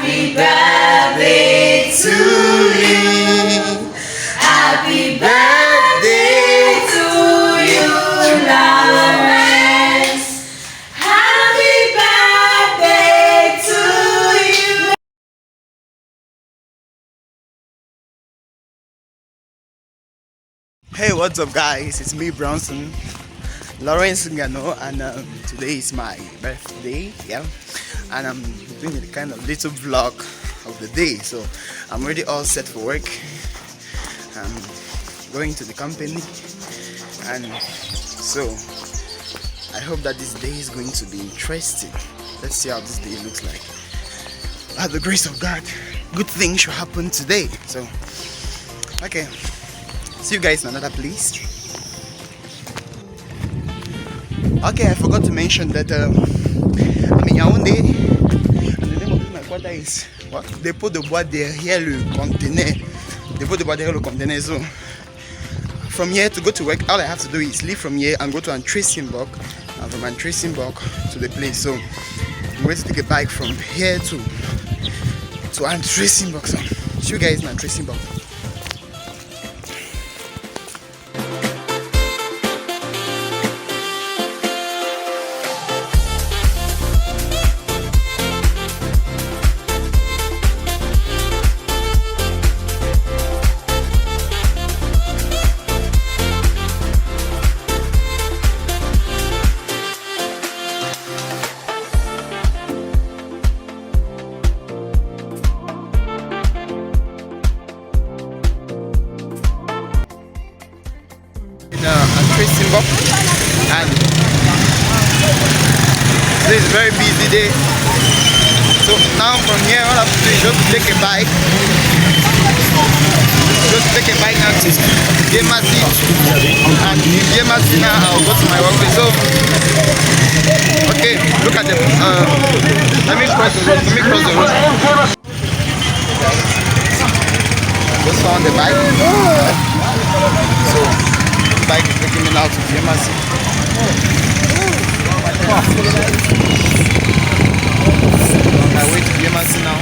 Happy birthday to you. Happy birthday to you, Lawrence. Happy birthday to you. Hey, what's up, guys? It's me, Bronson, Lawrence Ngano, and today is my birthday, yeah, and I'm doing a kind of little vlog of the day. So I'm already all set for work. I'm going to the company, and so I hope that this day is going to be interesting. Let's see how this day looks like. By the grace of God, good things should happen today. So, okay. See you guys in another place. Okay, I forgot to mention that I'm in Yaoundé, and the name of my quarter is what? Dépôt de bois derrière le conteneur. Dépôt de bois derrière le conteneur. So from here to go to work, all I have to do is leave from here and go to Antresimbourg, and from Antresimbourg to the place. So I'm going to take a bike from here to Antresimbourg. So see you guys in Antresimbourg. And this is a very busy day. So now from here, all I have to do is just take a bike. Now to Yemasi, and in Yemasi now I'll go to my workplace. So okay, look at the let me cross the road. Just found the bike. So the bike is taking me now to Yemasi. On my way to Yemasi now.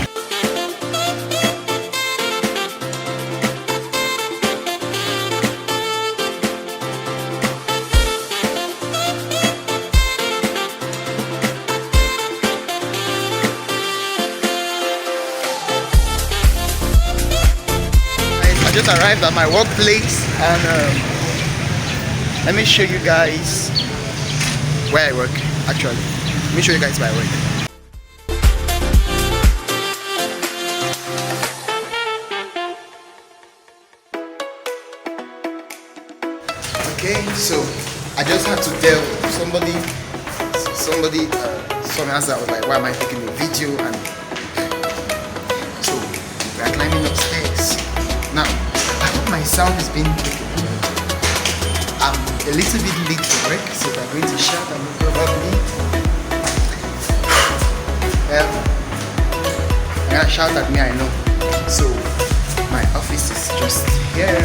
I just arrived at my workplace, and let me show you guys where I work. Actually, let me show you guys where I work. Okay, so I just had to tell somebody saw me as I was like, why am I taking a video? And so we are climbing upstairs. Now, I hope my sound is being taken. I'm a little bit late to work, so they're going to shout at me probably. They're gonna shout at me, I know. So my office is just here,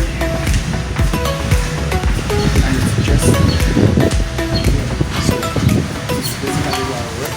and it's just here. So this is basically where I work.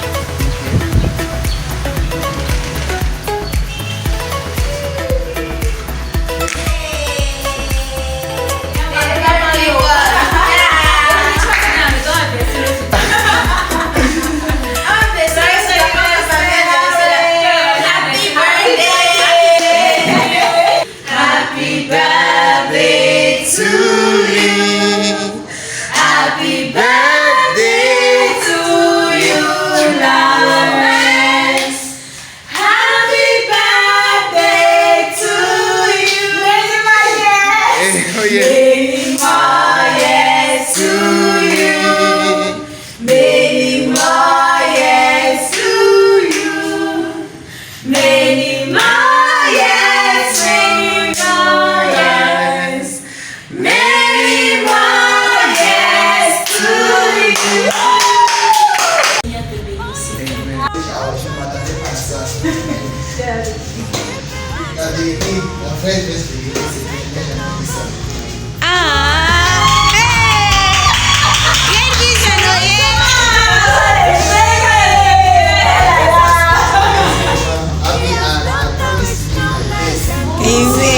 easy.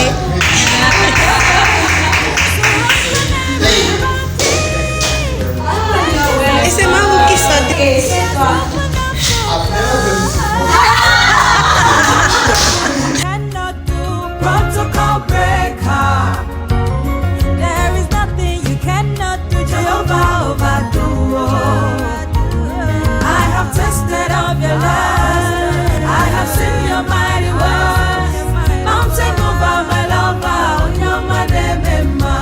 Esse é maluco só Cannot do protocol breaker. There is nothing you cannot do. Jehovah overdo. I have tasted of your love. I have seen your mighty works. Mountain over my lover. Unyama demema.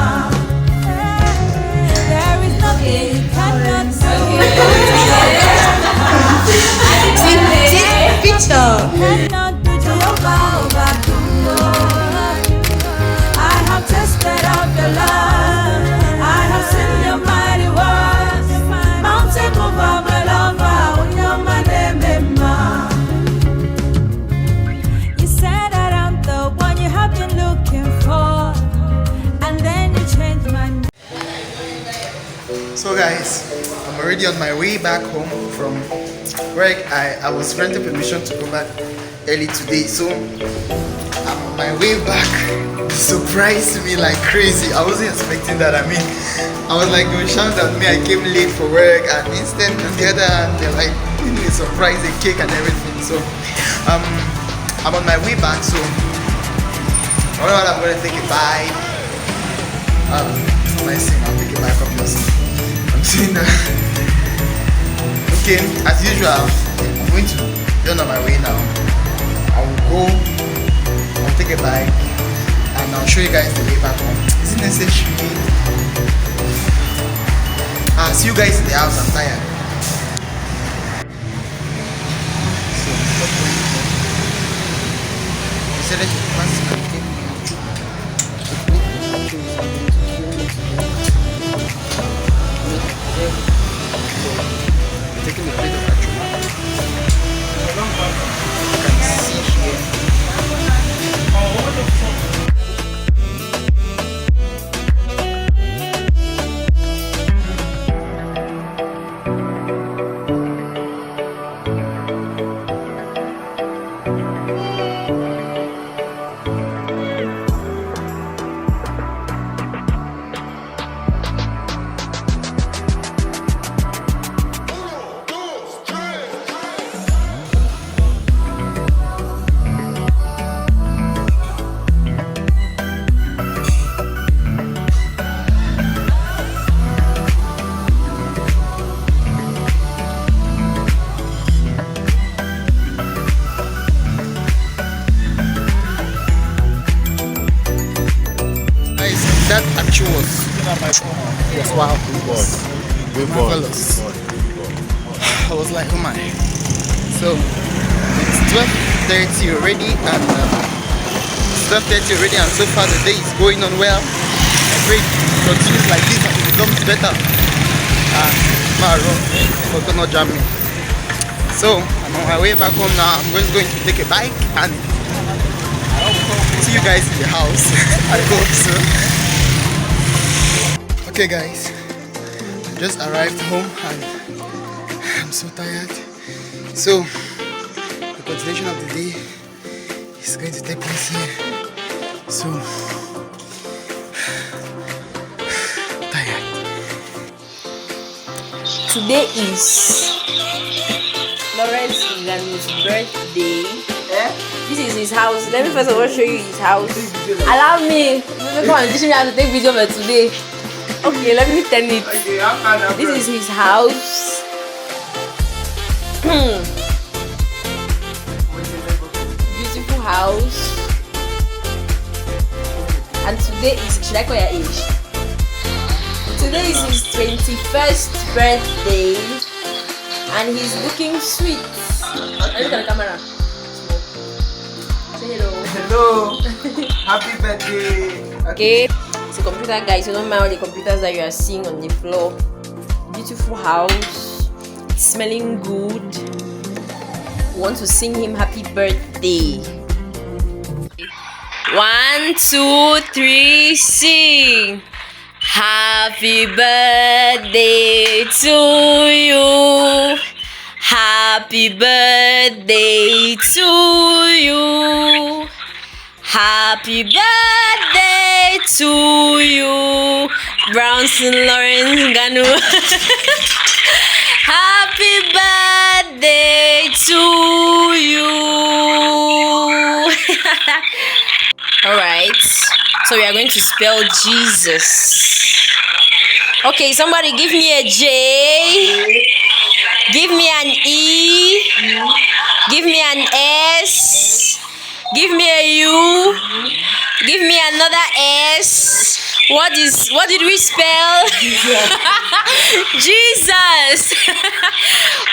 There is nothing you cannot do. picture. Cannot do Jehovah overdo. I have tasted of your love. I have seen your mighty works. Mountain over my lover. Unyama demema. You said that I'm the one you have been looking for, and then you changed my name. So guys, I'm already on my way back home from work. I was granted permission to go back early today, so I'm on my way back. Surprised me like crazy. I wasn't expecting that. I mean, I was like, they shout at me, I came late for work, and instead on the other hand, they're like, giving me a surprise, a cake and everything. So I'm on my way back, so alright, I'm gonna take a bite. My sin, I'll take a bite from this. I'm saying that. Okay, as usual, I'm going to be on my way now. I will go, I'll take a bike, and I'll show you guys the way back home. Is it necessary? I'll see you guys in the house. I'm tired. So, you said that you pass taking a plate of achuma. You can see here. That actually was wow. Marvelous. I was like, oh my. So it's 12:30 already, and it's 12:30 already, and so far the day is going on well. I pray it continues like this and it becomes better. For not jamming. So I'm on my way back home now. I'm just going to take a bike and see you guys in the house. I hope so. Okay guys, I just arrived home and I'm so tired. So the continuation of the day is going to take place here. So tired. Today is Lawrence Ngano's birthday. This is his house. Let me first of all show you his house. Allow me. Come on, teach me how to take video of today. Okay, let me turn it. This is his house. Beautiful house. And today is, should I call your age? Today is his 21st birthday. And he's looking sweet. Look at the camera. Say hello. Hello. Happy birthday. Okay. It's a computer, guys. You don't mind all the computers that you are seeing on the floor. Beautiful house. It's smelling good. We want to sing him happy birthday. 1, 2, 3, sing. Happy birthday to you. Happy birthday to you. Happy Happy birthday to you, Brownson Lawrence Ngano. Happy birthday to you. Alright, so we are going to spell Jesus. Okay, somebody give me a J, give me an E, give me an S, give me a U, give me another S. What did we spell? Jesus.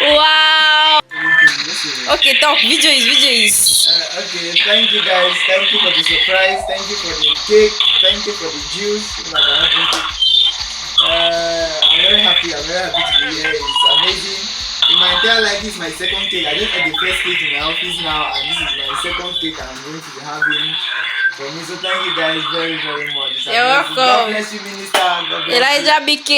Wow. Okay, talk. Video is. Okay, thank you guys. Thank you for the surprise. Thank you for the cake. Thank you for the juice. I'm very happy. I'm very happy to be here. It's amazing. In my entire life, this is my second cake. I just had the first cake in my office now, and this is my second cake I'm going to be having for me. So thank you guys very, very much. You're welcome. God bless you, Minister. God bless Elijah you. BK.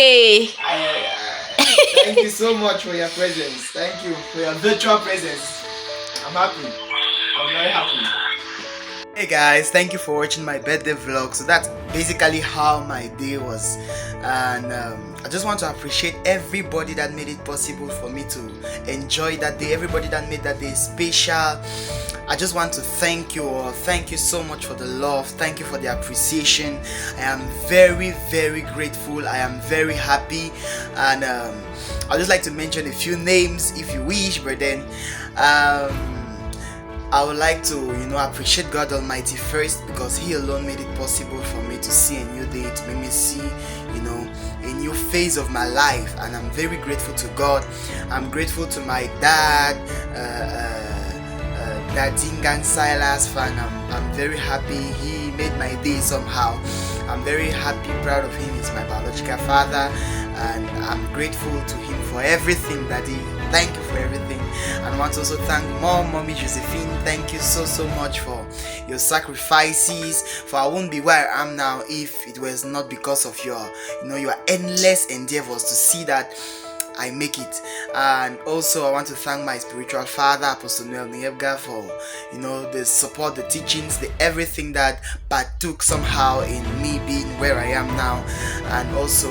Thank you so much for your presence. Thank you for your virtual presence. I'm happy. I'm very happy. Hey guys, thank you for watching my birthday vlog. So that's basically how my day was, and I just want to appreciate everybody that made it possible for me to enjoy that day, everybody that made that day special. I just want to thank you all. Thank you so much for the love. Thank you for the appreciation. I am very, very grateful. I am very happy, and I'd just like to mention a few names if you wish, but then I would like to, appreciate God Almighty first, because He alone made it possible for me to see a new day, to make me see, a new phase of my life, and I'm very grateful to God. I'm grateful to my dad, Dadingan Silas fan. I'm very happy. He made my day somehow. I'm very happy, proud of him. He's my biological father, and I'm grateful to him for everything, Daddy. Thank you for everything. And I want to also thank Mommy Josephine. Thank you so much for your sacrifices. For I wouldn't be where I am now if it was not because of your endless endeavors to see that I make it. And also I want to thank my spiritual father, Apostle Noel Niebga, for the support, the teachings, the everything that partook somehow in me being where I am now. And also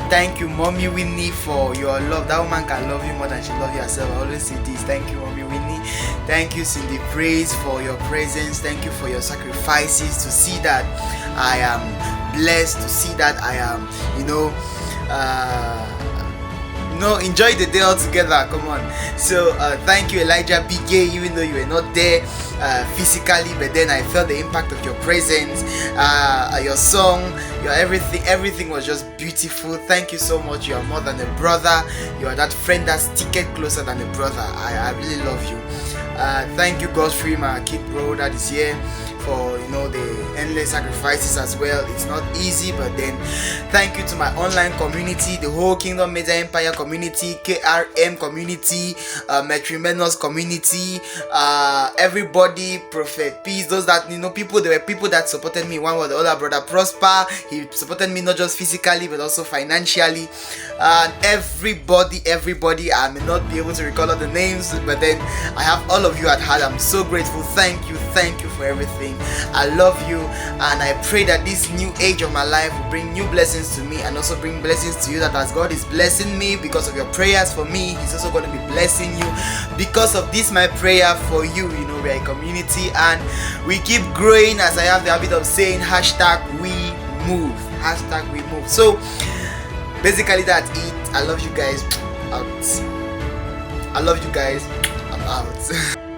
thank you, Mommy Winnie, for your love. That woman can love you more than she loves you herself. I always say this. Thank you, Mommy Winnie. Thank you, Cindy Praise, for your presence. Thank you for your sacrifices, to see that I am blessed, to see that I am, enjoy the day all together. Come on. So thank you, Elijah BK, even though you were not there physically, but then I felt the impact of your presence, your song, your everything was just beautiful. Thank you so much. You are more than a brother. You are that friend that's sticking closer than a brother. I really love you. Thank you, Godfrey, my kid bro that is here, for the endless sacrifices as well. It's not easy, but then thank you to my online community, the whole Kingdom Media Empire community, KRM community, Metrimenos community, everybody, Prophet Peace, those that there were people that supported me. One was the other brother Prosper. He supported me not just physically but also financially, and everybody. I may not be able to recall all the names, but then I have all of you at heart. I'm so grateful. Thank you for everything. I love you, and I pray that this new age of my life will bring new blessings to me, and also bring blessings to you. That as God is blessing me because of your prayers for me, He's also going to be blessing you because of this my prayer for you. We are a community, and we keep growing, as I have the habit of saying, #we move. #we move. So basically that's it. I love you guys. Out. I love you guys. I'm out.